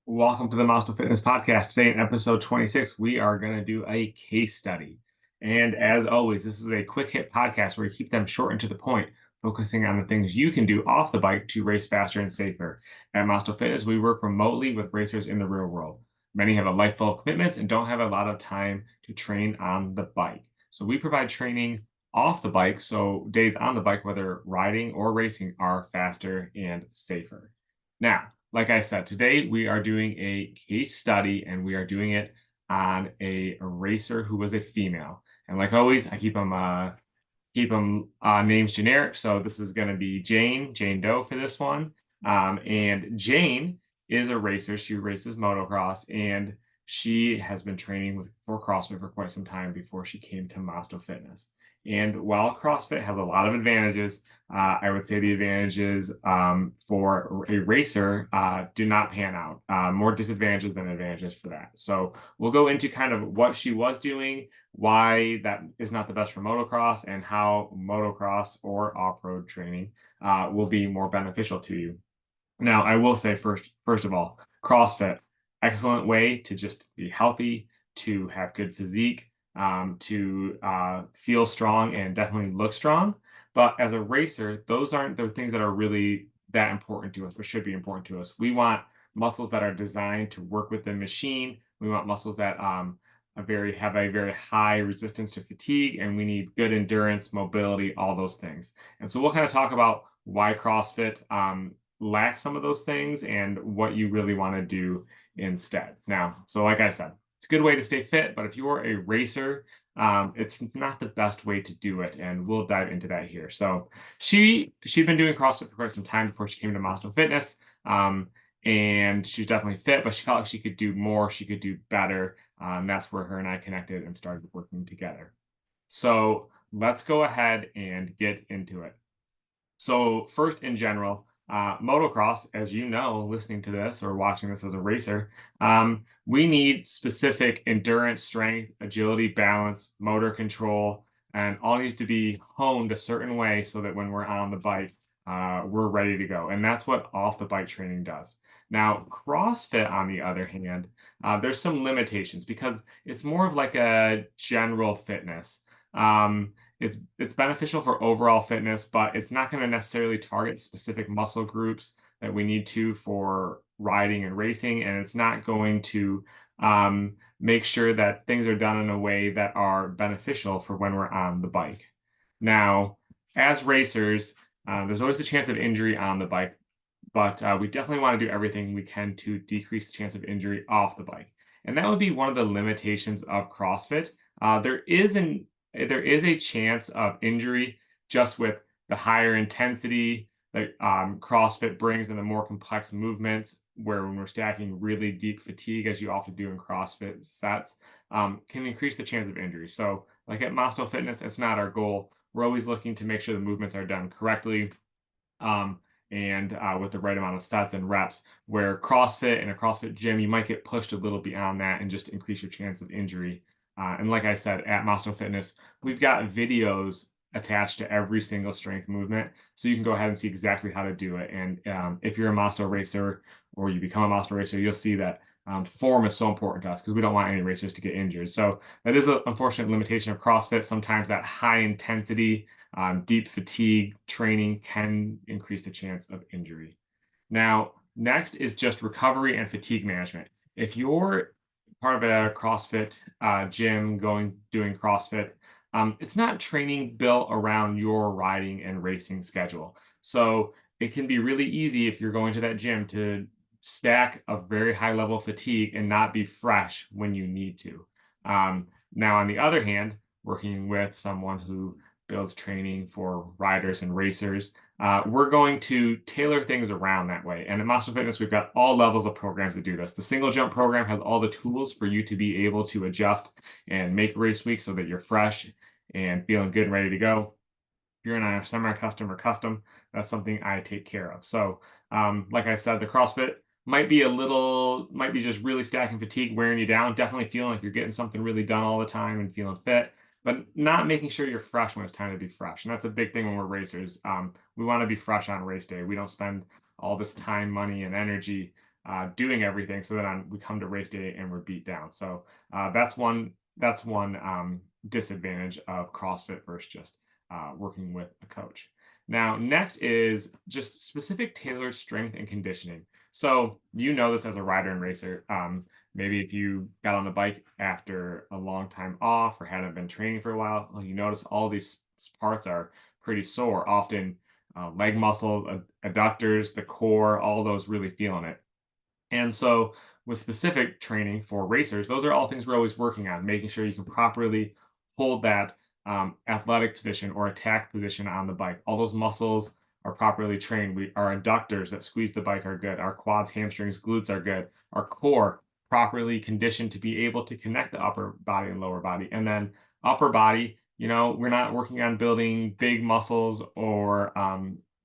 Welcome to the Maasto Fitness Podcast. Today, in episode 26, we are going to do a case study. And as always, this is a quick hit podcast where we keep them short and to the point, focusing on the things you can do off the bike to race faster and safer. At Maasto Fitness, we work remotely with racers in the real world. Many have a life full of commitments and don't have a lot of time to train on the bike. So we provide training off the bike, so days on the bike, whether riding or racing, are faster and safer. Now, like I said, today we are doing a case study and we are doing it on a racer who was a female. And like always, I keep them names generic. So this is going to be Jane Doe for this one. And Jane is a racer. She races motocross and she has been training for CrossFit for quite some time before she came to Maasto Fitness. And while CrossFit has a lot of advantages, I would say the advantages for a racer do not pan out. More disadvantages than advantages for that. So we'll go into kind of what she was doing, why that is not the best for motocross, and how motocross or off-road training will be more beneficial to you. Now, I will say first of all, CrossFit, excellent way to just be healthy, to have good physique, to feel strong and definitely look strong. But as a racer, those aren't the things that are really that important to us or should be important to us. We want muscles that are designed to work with the machine. We want muscles that have a very high resistance to fatigue, and we need good endurance, mobility, all those things. And so we'll kind of talk about why CrossFit lacks some of those things and what you really want to do instead. Now, so like I said, it's a good way to stay fit, but if you're a racer, it's not the best way to do it, and we'll dive into that here. So she'd been doing CrossFit for quite some time before she came to Maasto Fitness, and she was definitely fit, but she felt like she could do more, she could do better. That's where her and I connected and started working together. So let's go ahead and get into it. So first, in general, motocross, as you know, listening to this or watching this as a racer, we need specific endurance, strength, agility, balance, motor control, and all needs to be honed a certain way so that when we're on the bike, we're ready to go. And that's what off the bike training does. Now, CrossFit, on the other hand, there's some limitations because it's more of like a general fitness. It's beneficial for overall fitness, but it's not going to necessarily target specific muscle groups that we need to for riding and racing, and it's not going to make sure that things are done in a way that are beneficial for when we're on the bike. Now, as racers, there's always a chance of injury on the bike, but we definitely want to do everything we can to decrease the chance of injury off the bike. And that would be one of the limitations of CrossFit. There is a chance of injury just with the higher intensity that CrossFit brings and the more complex movements, where when we're stacking really deep fatigue, as you often do in CrossFit sets, can increase the chance of injury. So, like at Maasto Fitness, it's not our goal. We're always looking to make sure the movements are done correctly. Um, and with the right amount of sets and reps, where CrossFit in a CrossFit gym, you might get pushed a little beyond that and just increase your chance of injury. And like I said, at Maasto Fitness, we've got videos attached to every single strength movement. So you can go ahead and see exactly how to do it. And if you're a Maasto racer or you become a Maasto racer, you'll see that form is so important to us because we don't want any racers to get injured. So that is an unfortunate limitation of CrossFit. Sometimes that high intensity, deep fatigue training can increase the chance of injury. Now, next is just recovery and fatigue management. If you're part of a CrossFit gym doing CrossFit, it's not training built around your riding and racing schedule. So it can be really easy if you're going to that gym to stack a very high level of fatigue and not be fresh when you need to. Now, on the other hand, working with someone who builds training for riders and racers, we're going to tailor things around that way. And at Maasto Fitness, we've got all levels of programs that do this. The single jump program has all the tools for you to be able to adjust and make race week so that you're fresh and feeling good and ready to go. If you're in a semi-custom or custom, that's something I take care of. So, like I said, the CrossFit might be just really stacking fatigue, wearing you down, definitely feeling like you're getting something really done all the time and feeling fit, but not making sure you're fresh when it's time to be fresh. And that's a big thing when we're racers. We want to be fresh on race day. We don't spend all this time, money, and energy doing everything. So then we come to race day and we're beat down. So that's one disadvantage of CrossFit versus just working with a coach. Now, next is just specific tailored strength and conditioning. So you know this as a rider and racer. Maybe if you got on the bike after a long time off or hadn't been training for a while, well, you notice all these parts are pretty sore. Often leg muscles, adductors, the core, all those really feeling it. And so, with specific training for racers, those are all things we're always working on, making sure you can properly hold that athletic position or attack position on the bike. All those muscles are properly trained. Our adductors that squeeze the bike are good. Our quads, hamstrings, glutes are good. Our core properly conditioned to be able to connect the upper body and lower body. And then upper body, we're not working on building big muscles or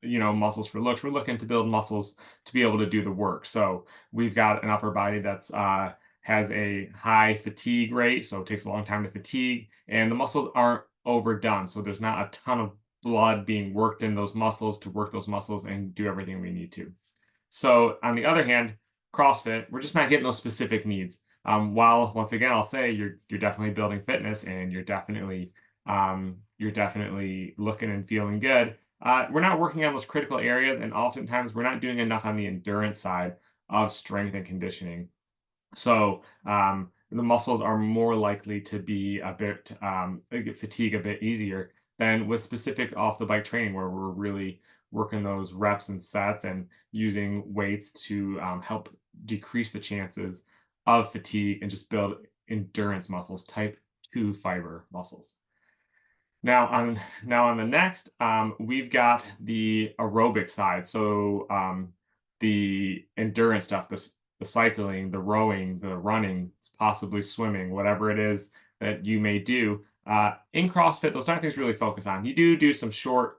muscles for looks. We're looking to build muscles to be able to do the work. So we've got an upper body that's has a high fatigue rate, so it takes a long time to fatigue, and the muscles aren't overdone. So there's not a ton of blood being worked in those muscles to work those muscles and do everything we need to. So on the other hand, CrossFit, we're just not getting those specific needs. While once again, I'll say you're definitely building fitness and you're definitely looking and feeling good. We're not working on those critical areas, and oftentimes we're not doing enough on the endurance side of strength and conditioning. So the muscles are more likely to be a bit they get fatigue a bit easier than with specific off the bike training, where we're really working those reps and sets and using weights to help decrease the chances of fatigue and just build endurance muscles, type 2 fiber muscles. Now on the next, we've got the aerobic side. So the endurance stuff, the cycling, the rowing, the running, possibly swimming, whatever it is that you may do. In CrossFit, those aren't things we really focus on. You do some short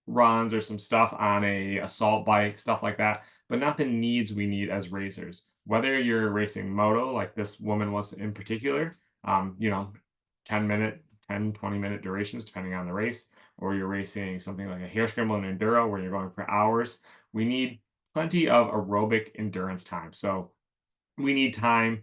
runs or some stuff on a assault bike, stuff like that, but not the needs we need as racers. Whether you're racing moto, like this woman was in particular, um, you know, 10-minute, 10-20 minute durations, depending on the race, or you're racing something like a hair scramble and enduro where you're going for hours, we need plenty of aerobic endurance time. So we need time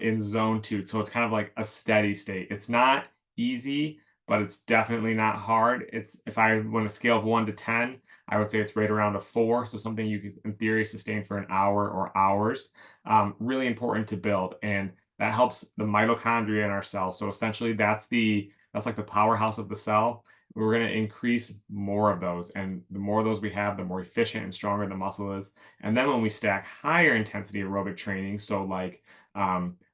in zone two. So it's kind of like a steady state. It's not easy, but it's definitely not hard. It's if I want a scale of 1 to 10, I would say it's right around a 4. So something you could, in theory, sustain for an hour or hours. Really important to build, and that helps the mitochondria in our cells. So essentially, that's like the powerhouse of the cell. We're going to increase more of those, and the more of those we have, the more efficient and stronger the muscle is. And then when we stack higher intensity aerobic training, so like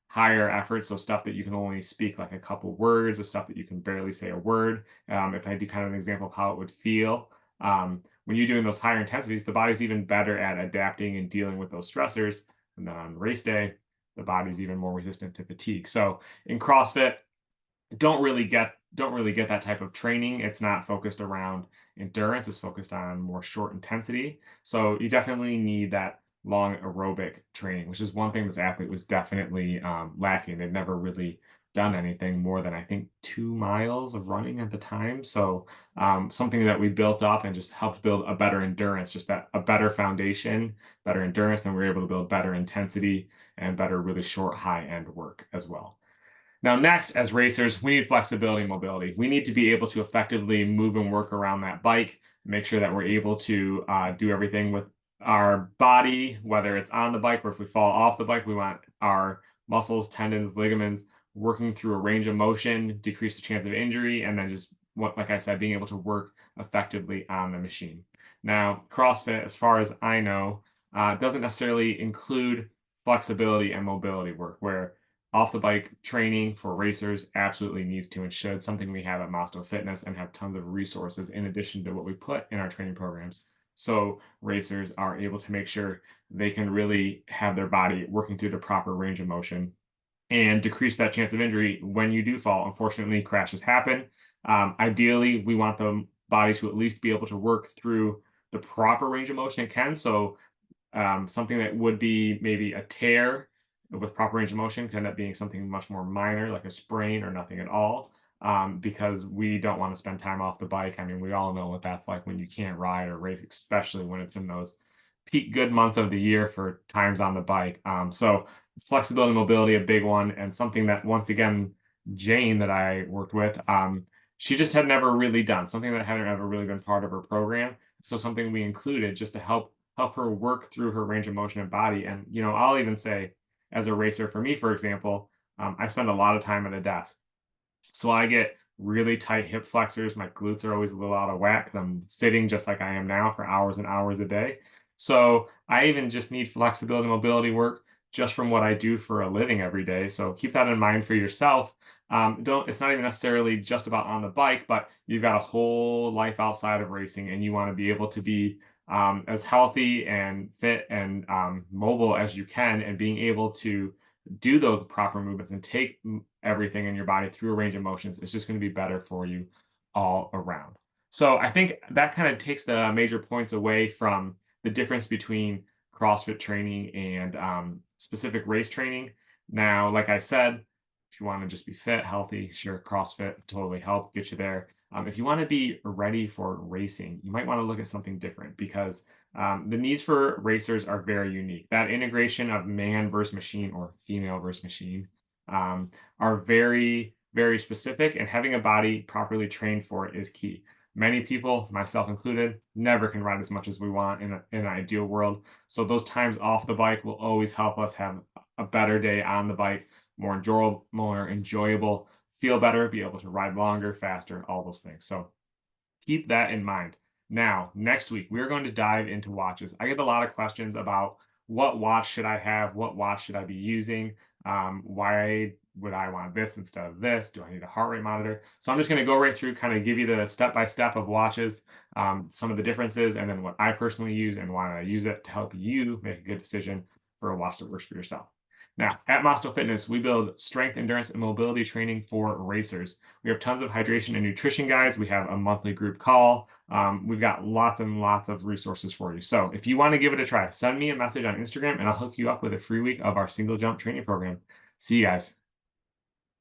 higher effort, so stuff that you can only speak like a couple words, the stuff that you can barely say a word. If I do kind of an example of how it would feel, when you're doing those higher intensities, the body's even better at adapting and dealing with those stressors. And then on race day, the body's even more resistant to fatigue. So in CrossFit, don't really get that type of training. It's not focused around endurance, it's focused on more short intensity. So you definitely need that long aerobic training, which is one thing this athlete was definitely lacking. They've never really done anything more than I think 2 miles of running at the time. So something that we built up and just helped build a better endurance, just that a better foundation, better endurance, then we were able to build better intensity and better really short high end work as well. Now, next, as racers, we need flexibility and mobility. We need to be able to effectively move and work around that bike, make sure that we're able to do everything with our body, whether it's on the bike or if we fall off the bike. We want our muscles, tendons, ligaments working through a range of motion, decrease the chance of injury, and then just, like I said, being able to work effectively on the machine. Now, CrossFit, as far as I know, doesn't necessarily include flexibility and mobility work, where off the bike training for racers absolutely needs to and should, something we have at Maasto Fitness and have tons of resources in addition to what we put in our training programs. So racers are able to make sure they can really have their body working through the proper range of motion and decrease that chance of injury when you do fall. Unfortunately, crashes happen. Ideally, we want the body to at least be able to work through the proper range of motion it can. So something that would be maybe a tear with proper range of motion could end up being something much more minor, like a sprain or nothing at all, because we don't want to spend time off the bike. I mean, we all know what that's like when you can't ride or race, especially when it's in those peak good months of the year for times on the bike. So flexibility and mobility, a big one, and something that once again, Jane that I worked with, she just had never really done something that hadn't ever really been part of her program. So something we included just to help her work through her range of motion and body. And I'll even say, as a racer, for me, for example, I spend a lot of time at a desk. So I get really tight hip flexors. My glutes are always a little out of whack. 'Cause I'm sitting just like I am now for hours and hours a day. So I even just need flexibility and mobility work just from what I do for a living every day. So keep that in mind for yourself. Don't It's not even necessarily just about on the bike, but you've got a whole life outside of racing and you want to be able to be as healthy and fit and mobile as you can, and being able to do those proper movements and take everything in your body through a range of motions is just going to be better for you all around. So I think that kind of takes the major points away from the difference between CrossFit training and specific race training. Now, like I said, if you want to just be fit, healthy, sure, CrossFit totally help get you there. If you want to be ready for racing, you might want to look at something different, because the needs for racers are very unique. That integration of man versus machine, or female versus machine, are very, very specific, and having a body properly trained for it is key. Many people, myself included, never can ride as much as we want in an ideal world. So those times off the bike will always help us have a better day on the bike, more enjoyable, feel better, be able to ride longer, faster, all those things. So keep that in mind. Now, next week, we're going to dive into watches. I get a lot of questions about what watch should I have? What watch should I be using? Why would I want this instead of this? Do I need a heart rate monitor? So I'm just going to go right through, kind of give you the step by step of watches, some of the differences, and then what I personally use and why I use it to help you make a good decision for a watch that works for yourself. Now, at Maasto Fitness, we build strength, endurance, and mobility training for racers. We have tons of hydration and nutrition guides. We have a monthly group call. We've got lots and lots of resources for you. So if you want to give it a try, send me a message on Instagram and I'll hook you up with a free week of our single jump training program. See you guys.